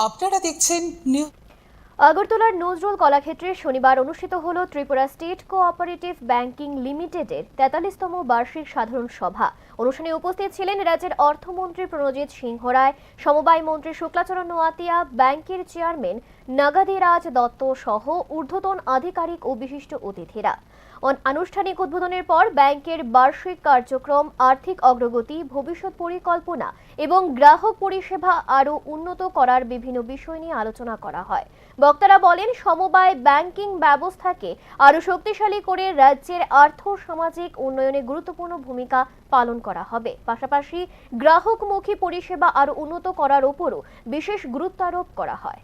আপনারা দেখছেন নিউজ। আগরতলার নজরুল কলাক্ষেত্রে শনিবার অনুষ্ঠিত হল ত্রিপুরা স্টেট কোঅপারেটিভ ব্যাংকিং লিমিটেডের 43তম বার্ষিক সাধারণ সভা। অনুষ্ঠানে উপস্থিত ছিলেন রাজ্যের অর্থমন্ত্রী প্রণজিৎ সিংহ রায়, সমবায় মন্ত্রী শুক্লাচরণ নোয়াতিয়া, ব্যাংকের চেয়ারম্যান নগাদিরাজ দত্ত সহ ঊর্ধ্বতন আধিকারিক ও বিশিষ্ট অতিথিরা। আনুষ্ঠানিক উদ্বোধনের পর ব্যাংকের বার্ষিক কার্যক্রম, আর্থিক অগ্রগতি, ভবিষ্যৎ পরিকল্পনা এবং গ্রাহক পরিষেবা আরও উন্নত করার বিভিন্ন বিষয় নিয়ে আলোচনা করা হয়। বক্তারা বলেন, সমবায় ব্যাংকিং ব্যবস্থাকে আরও শক্তিশালী করে রাজ্যের আর্থ সামাজিক উন্নয়নে গুরুত্বপূর্ণ ভূমিকা পালন করা হবে। পাশাপাশি গ্রাহকমুখী পরিষেবা আরও উন্নত করার উপরও বিশেষ গুরুত্ব আরোপ করা হয়।